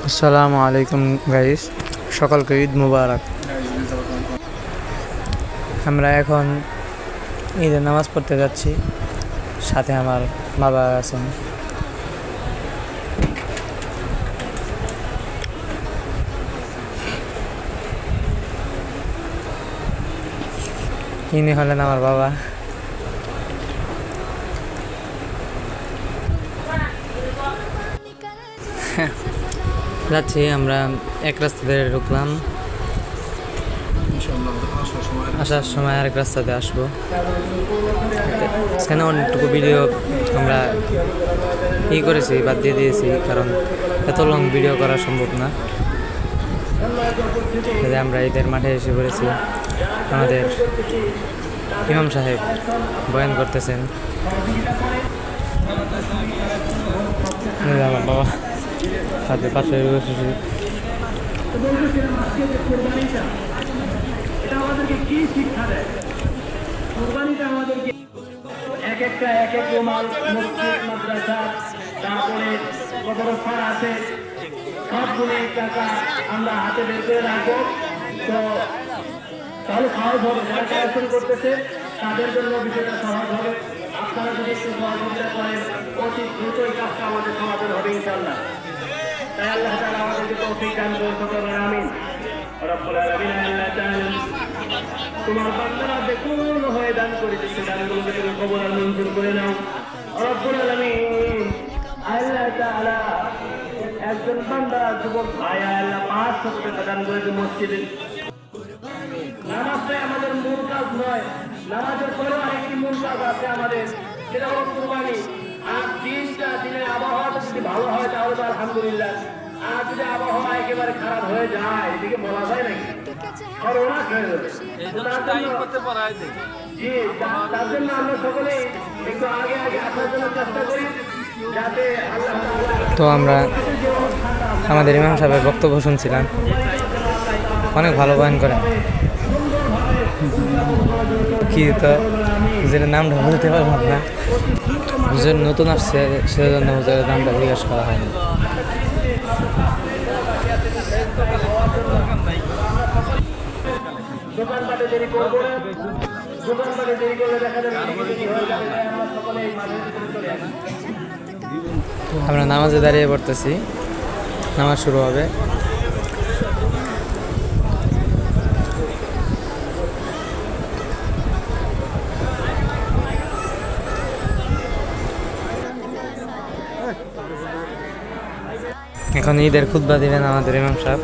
আসসালামু আলাইকুম গাইস, সকলকে ঈদ মুবারক। আমরা এখন ঈদের নামাজ পড়তে যাচ্ছি, সাথে আমার বাবা আছেন। ইনি হলেন আমার বাবা। যাচ্ছি আমরা, এক রাস্তা ধরে ঢুকলাম, আসার সময় আরেক রাস্তাতে আসবো। সেখানে অনেকটুকু ভিডিও আমরা করেছি, বাদ দিয়ে দিয়েছি, কারণ এত লং ভিডিও করা সম্ভব না। আমরা ঈদের মাঠে এসে পড়েছি। আমাদের ইমাম সাহেব বয়ান করতেছেন। আমার বাবা হাতে পাশে বসেছি। এক একটা এক এক রুমাল, মসজিদ, মাদ্রাসা, তারপরে কবরস্থান আছে, সবগুলি টাকা আমরা হাতে বের করে রাখবো। তো তাহলে সহজ হবে, যারা কালেকশন করতেছে তাদের জন্য বিষয়টা সহজ হবে। আপনারা যদি একটু সহযোগিতা করেন, অতি দ্রুতই কাজটা আমাদের সমাধান হবে ইনশাআল্লাহ। তাই আল্লাহ তাআলা আমাদেরকে তৌফিক দান করুন, আমিন। রব্বুল আলামিন, আল্লাহ তাআলা তোমার বান্দারা বেকুল হয়ে দান করিতেছে, দানগুলোকে তুমি কবুল আর মঞ্জুর করে নাও। রব্বুল আলামিন, আল্লাহ তাআলা একজন বান্দা যুবক ভাই আল্লাহ 500 টাকা দান করেছে মসজিদে। নামাজটাই আমাদের মূল কাজ নয়, নামাজের পরেও আরেকটি মূল কাজ আছে আমাদের, সেটা হলো কুরবানি। আর দিনের আবহাওয়াটা যদি ভালো হয় তাহলে তো আলহামদুলিল্লাহ। আর যদি আবহাওয়া একেবারে খারাপ হয়ে যায়, এদিকে বলা যায় নাকি করোনা হয়ে যাবে। জি, তার জন্য আমরা সকলে একটু আগে আগে আসার জন্য চেষ্টা করি, যাতে তো আমরা আমাদের ইমাম সাহেবের বক্তব্য শুনছিলাম, অনেক ভালো বয়ান করেন। কি তো হুজুরের নামটা বলতে পারলাম না, হুজুর নতুন আসছে, সেজন্য হুজুরের নামটা জিজ্ঞাসা করা হয়নি। দোকানপাটে দেরি করবো না, দোকানপাটে দেরি করলে দেখা যাবে আমরা সকলে চলে আসি। আমরা নামাজে দাঁড়িয়ে পড়তেছি, নামাজ শুরু হবে। এখন ঈদের খুতবা দিবেন আমাদের ইমাম সাহেব।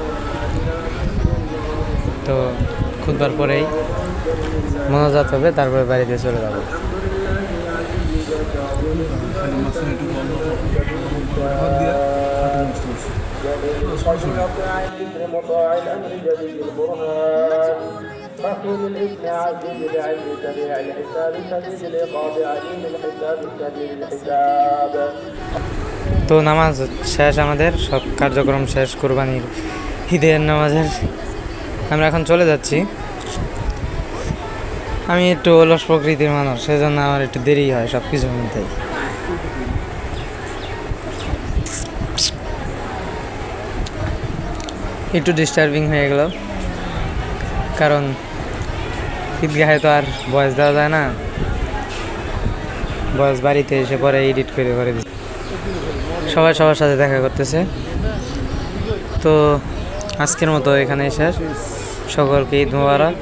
তো খুতবার পরেই মোনাজাত হবে, তারপরে বাড়িতে চলে যাব। তো নামাজ শেষ, আমাদের সব কার্যক্রম শেষ, কুরবানির ঈদের নামাজের। আমরা এখন চলে যাচ্ছি। আমি একটু অলস প্রকৃতির মানুষ, সেজন্য আমার একটু দেরি হয় সব কিছুর মধ্যেই। একটু ডিস্টার্বিং হয়ে গেল, কারণ ঈদগাহে তো আর ভয়েস দেওয়া যায় না, ভয়েস বাড়িতে এসে পরে এডিট করে দিচ্ছে। সবাই সবার সাথে দেখা করতেছে। তো আজকের মতো এখানে শেষ। সকলকে ঈদ মুবারক,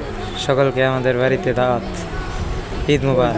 সকলকে আমাদের বাড়িতে দাওয়াত। ঈদ মুবারক।